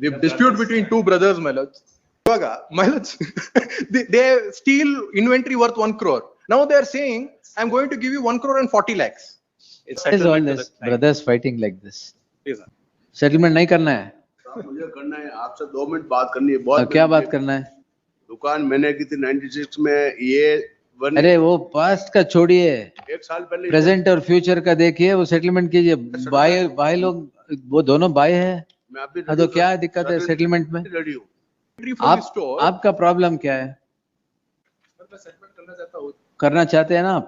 The dispute between two brothers, my lords. My lords, they steal inventory worth 1 crore. Now they are saying, I'm going to give you 1 crore and 40 lakhs. It's What is all settlement to this? the client. Brothers fighting like this. Please, sir. Settlement नहीं करना है? मुझे करना है, आपसे 2 minute बात करनी है। बहुत क्या बात करना है? दुकान मैंने की थी 96 में, ये अरे वो पास्ट का छोड़िए, 1 साल पहले प्रेजेंट और फ्यूचर का देखिए, वो सेटलमेंट कीजिए। भाई लोग वो दोनों भाई है, मैं अभी तो क्या दिक्कत है सेटलमेंट में? रेडी हूँ। आपका प्रॉब्लम क्या है? करना चाहते हैं ना आप?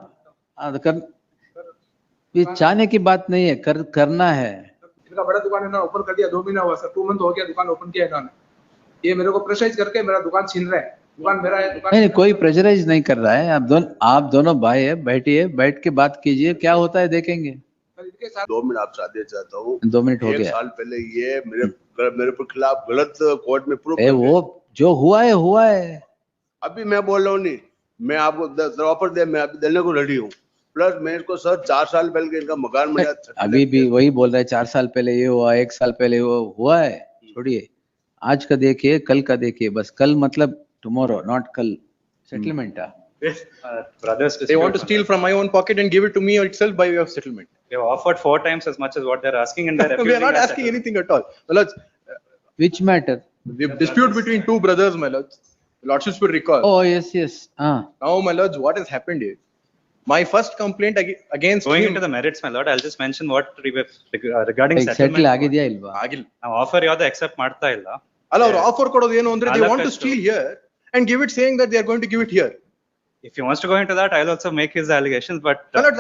ये चाहने की बात नहीं है, करना है। इनका बड़ा दुकान इन्होंने ओपन कर दिया, 2 महीना हुआ सर, 2 मंथ हो गया दुकान ओपन किया इन्होंने। ये मेरे को प्रेशराइज करके मेरा दुकान छीन रहे हैं। दुकान मेरा है, दुकान नहीं, कोई प्रेशराइज नहीं कर रहा है। आप दोनों भाई है, बैठिए, बैठ के बात कीजिए, क्या होता है देखेंगे। इनके साथ 2 मिनट आपसे आदेश चाहता हूँ। 2 मिनट हो 1 गया। साल पहले ये मेरे पर खिलाफ गलत कोर्ट में प्रूफ। वो जो हुआ है। अभी मैं बोल रहा हूँ नहीं, मैं आपको ऑफर दे, मैं अभी देने को रेडी हूँ। प्लस मैं इसको सर 4 साल पहले इनका मकान मिला। अभी भी वही बोल रहा है, 4 साल पहले ये हुआ, 1 साल पहले वो हुआ है। छोड़िए, आज का देखिए, कल का देखिए, बस कल मतलब टुमारो, नॉट कल। Settlement Brothers, They want to steal from my own pocket and give it to me itself by way of settlement. They have offered 4 times as much as what they're asking, and they're We are refusing not as asking settlement. anything at all. My lords, Which matter? the dispute between two brothers, my lords. Lordships will recall. Oh yes. Now, my lords, what has happened is, my first complaint against Going him. into the merits, my lord, I'll just mention what regarding settle settlement. ಆಗಿದೆಯಾ ಇಲ್ವಾ? ಆಗಿಲ್ಲ. ನಾವು offer ಯಾವ್ದು accept ಮಾಡ್ತಾ ಇಲ್ಲ. ಅಲ್ಲ, ಅವ್ರು offer ಕೊಡೋದು ಏನು ಅಂದ್ರೆ they want to Alakashtu. steal here and give it, saying that they are going to give it here. If he wants to go into that, I'll also make his allegations, but My lords,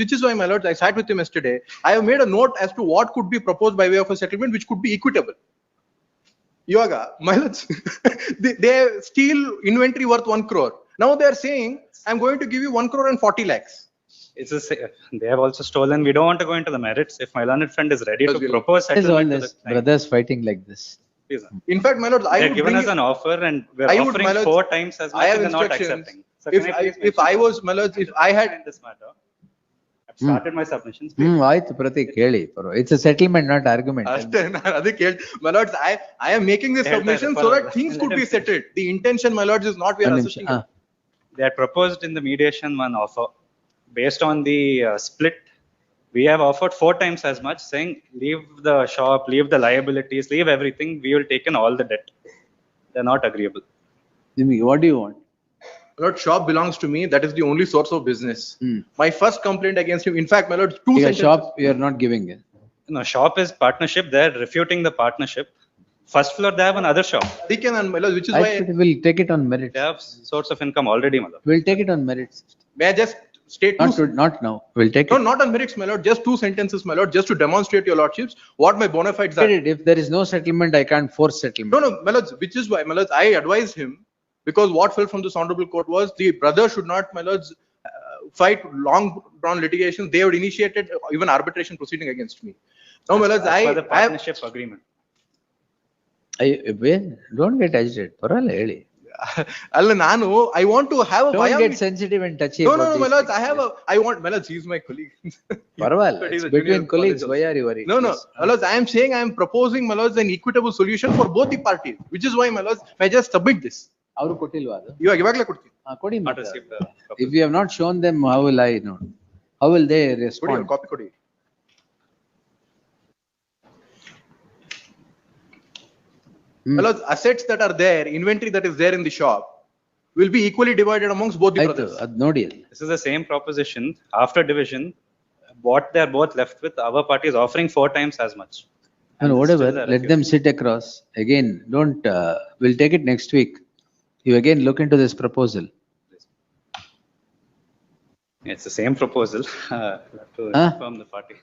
which is why, my lords, I sat with him yesterday. I have made a note as to what could be proposed by way of a settlement which could be equitable. Yoga, my lords, they steal inventory worth 1 crore. Now they are saying, I'm going to give you 1 crore and 40 lakhs. it's they have also stolen. We don't want to go into the merits. If my learned friend is ready to Yes, we'll- propose What is all settlement to the this? client, Brothers fighting like this. please, sir. In fact, my lords, I They've would given bring us an offer and we're I would, offering my lords, 4 times as I much have and they're not instructions. accepting. So can I please If I was, my lords, if I had, in this matter, I've started my submissions. ಆಯ್ತು ಪ್ರತೀಕ್, ಹೇಳಿ. It's a settlement, not argument. ಅಷ್ಟೇ ನಾನು ಅದಕ್ಕೆ ಹೇಳ್ my lords, I am making this ಹೇಳ್ತಾ submission ಇದ್ದಾರೆ, so that ಪರವಾಗಿಲ್ಲ. things could be Let him settled. The intention, my lords, is not we are ಒಂದು ನಿಮಿಷ. assisting. They had proposed in the mediation one offer. Based on the split, we have offered 4 times as much, saying leave the shop, leave the liabilities, leave everything. We will take in all the debt. They're not agreeable. What do you want? My lord, shop belongs to me. That is the only source of business. Hmm. My first complaint against him, in fact, my lord, two ಈಗ sentences. Shop you are not giving it. No, shop is partnership. They're refuting the partnership. First floor, they have another shop. They can, and my lord, which is why, will take it on merits. They have source of income already, mother. Will take it on merits. may I just state Not now. We'll take no, it. not on merits, my lord, just 2 sentences, my lord, just to demonstrate your lordships what my bona fides are. If there is no settlement, I can't force settlement. No, my lords, which is why, my lords, I advised him, because what fell from this honorable court was the brother should not, my lords, fight long drawn litigation. They had initiated even arbitration proceeding against me. Now, my lords, As per the I have, partnership agreement. Don't get agitated. ಪರವಾಗಿಲ್ಲ ಹೇಳಿ. ಅಲ್ಲ ನಾನು I want to have a Don't get viability. sensitive and touchy. No, about my these lords, I things. have a, I want, my lords, he's my colleague. ಪರವಾಗಿಲ್ಲ. But he's It's a between junior colleagues. college Why are you worried? No, Yes. my lords, I am saying I am proposing, my lords, an equitable solution for both the parties, which is why, my lords, may I just submit this. ಅವ್ರು ಕೊಟ್ಟಿಲ್ವಾ ಅದು? ಇವಾಗಲೇ ಕೊಡ್ತೀನಿ. ಕೊಡಿ Not ಮತ್ತೆ. received the If you have not shown them, how will I know? How will they ಕೊಡಿ, respond? Copy ಕೊಡಿ. My lords, assets that are there, inventory that is there in the shop will be equally divided amongst both the ಆಯ್ತು, brothers. ಅದ್ ನೋಡಿ ಅಲ್ಲಿ. This is the same proposition. After division, what they're both left with, our party is offering 4 times as much. And still whatever, they're let them sit across. Again, don't, we'll take it next week. You again look into this proposal. It's the same proposal. To Huh? inform the party.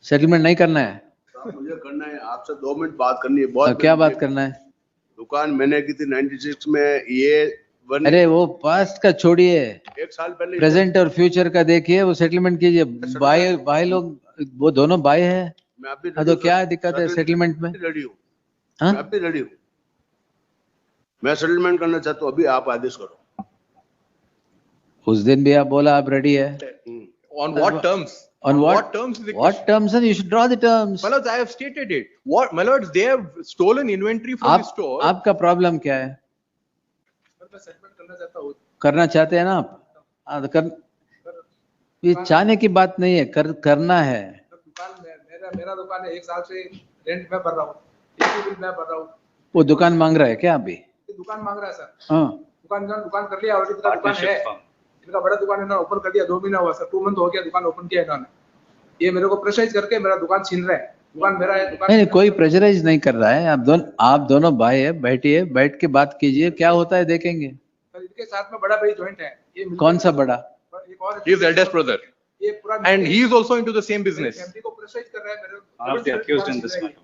Settlement नहीं करना है? मुझे करना है, आपसे 2 minute बात करनी है। बहुत क्या बात करना है? दुकान मैंने की थी 96 में, ये अरे वो पास्ट का छोड़िए, 1 साल पहले प्रेजेंट और फ्यूचर का देखिए, वो सेटलमेंट कीजिए। भाई लोग, वो दोनों भाई है, मैं अभी तो क्या दिक्कत है सेटलमेंट में? रेडी हूँ। हाँ? मैं अभी रेडी हूँ। मैं सेटलमेंट करना चाहता हूँ, अभी आप आदेश करो। उस दिन भी आप बोला आप रेडी है। On what terms? On what terms is the What terms? And you should draw the terms. My lords, I have stated it. What, my lords, they have stolen inventory from the store. आपका problem क्या है? Sir मैं settlement करना चाहता हूँ करना चाहते हैं ना आप? हाँ, तो ये चाहने की बात नहीं है, करना है। सर दुकान मेरा दुकान है 1 साल से रेंट में भर रहा हूँ, इसी बिल मैं भर रहा हूँ। वो दुकान मांग रहा है क्या अभी? ये दुकान मांग रहा है सर। हाँ, दुकान कर लिया ऑलरेडी, दुकान Partnership है, firm. इनका बड़ा दुकान इन्होंने ओपन कर दिया, 2 महीना हुआ सर, 2 मंथ हो गया दुकान ओपन किया इन्होंने। ये मेरे को प्रेशराइज करके मेरा दुकान छीन रहा है, दुकान मेरा है, दुकान नहीं कोई प्रेशराइज नहीं कर रहा है। आप दोनों भाई है, बैठिए, बैठ के बात कीजिए, क्या होता है देखेंगे। सर इनके साथ में बड़ा भाई जॉइंट है, ये मिलकर- कौन सा बड़ा? एक और He is the eldest brother. ये पूरा And he is also into the same business. Family को प्रेशराइज कर रहा है मेरे One of the accused in this matter.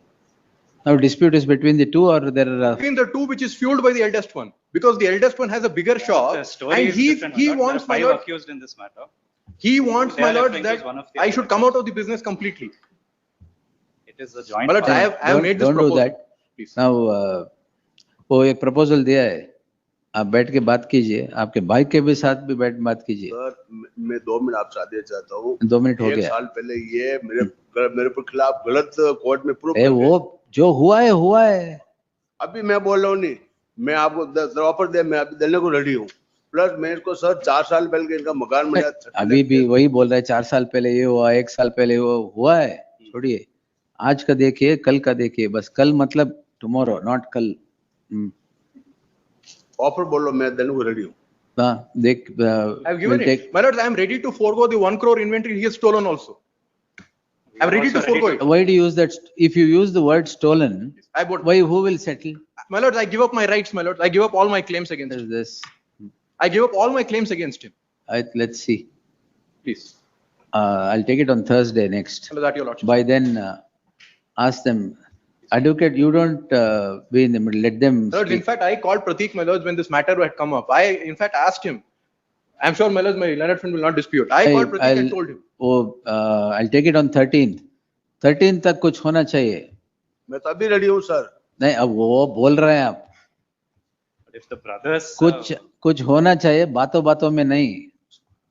Now dispute is between the two or there are, Between the two which is fueled by the eldest one. Because the eldest one has a bigger shop. The story And is he different, my lord. wants, There my are 5 lord, accused in this matter. he wants, They my are lord, referring to that one of the I should others. come out of the business completely. It is a joint. My lord, I firm. have made this don't do proposal. that. Please. Now वो एक proposal दिया है, आप बैठ के बात कीजिए, आपके भाई के भी साथ भी बैठ बात कीजिए। सर मैं 2 मिनट आपसे आदेश चाहता हूँ। 2 मिनट हो 1 गया। साल पहले ये मेरे पर खिलाफ गलत कोर्ट में प्रूफ ए वो जो हुआ है। अभी मैं बोल रहा हूँ नहीं, मैं आपको ऑफर दे, मैं अभी देने को रेडी हूँ। प्लस मेरे को सर 4 साल पहले इनका मकान मिला। अभी भी वही बोल रहा है, 4 साल पहले ये हुआ, 1 साल पहले हुआ है। छोड़िए, आज का देखिए, कल का देखिए, बस कल मतलब टुमारो, नॉट कल। ऑफर बोलो, मैं देने को रेडी हूँ। हाँ, देख, I have given it. My lord, I am ready to forego the 1 crore inventory he has stolen also. I am ready to also ready forego it. why do you use that? If you use the word stolen, I bought, why, who will settle? my lord, I give up my rights, my lord. I give up all my claims What against is him. this? I give up all my claims against him. Let's see. Please. I'll take it on Thursday next. Hello, that your lordship. By then, ask them, advocate, you don't be in the middle, let them Lords, in speak. fact, I called Pratik, my lords, when this matter had come up. I, in fact, asked him. I'm sure, my lords, my learned friend will not dispute. I called Pratik and told him. I'll take it on 13th. 13th तक कुछ होना चाहिए। मैं तो अभी ready हूँ sir. नहीं, अब वो बोल रहे हैं आप, But if the brothers. कुछ होना चाहिए, बातों में नहीं।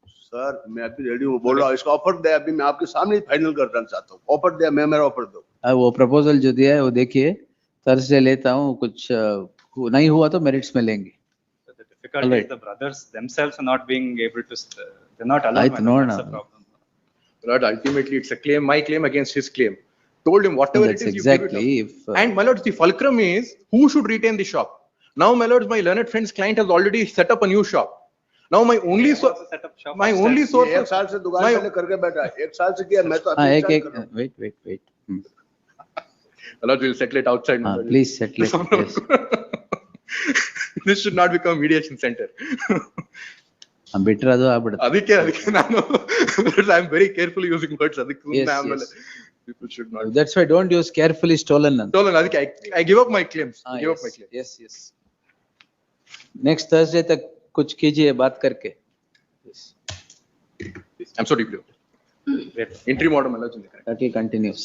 सर मैं अभी रेडी हूँ, बोल रहा हूँ, इसका ऑफर दे, अभी मैं आपके सामने फाइनल करना चाहता हूँ। ऑफर दे, मैं मेरा ऑफर दो। वो प्रपोजल जो दिया है वो देखिए, थर्सडे लेता हूँ, कुछ नहीं हुआ तो मेरिट्स में लेंगे। The difficulty Alright. is the brothers themselves are not being able to, they're not I allowed. my know lord. That's now. the problem. Lord, ultimately, it's a claim, my claim against his claim. Told him whatever That's it is, you give it exactly up. if. And my lords, the fulcrum is who should retain the shop. Now, my lords, my learned friend's client has already set up a new shop. Now, my only He source, also set up shop my upstairs. only source, ये 1 साल से दुकान my- पहले करके बैठा है, 1 साल से किया, मैं तो हाँ, अभी एक स्टार्ट कर रहा हूँ। wait. my lords, we'll settle it outside. my lords. Please settle it. Yes. This should not become a mediation center. ಬಿಟ್ರೆ ಅದು ಆಗ್ಬಿಡುತ್ತೆ. ಅದಕ್ಕೆ ನಾನು I am very carefully using words. ಅದಕ್ಕೆ ಸುಮ್ನೆ Yes, ಆಮೇಲೆ yes. people should not. That's why don't use carefully stolen ಅಂತ. Stolen, ಅದಕ್ಕೆ I give up my claims. I give up my claims. Yes. Next Thursday तक कुछ कीजिए बात करके. I'm so deeply. Wait. Interim order, my lords. That he continues.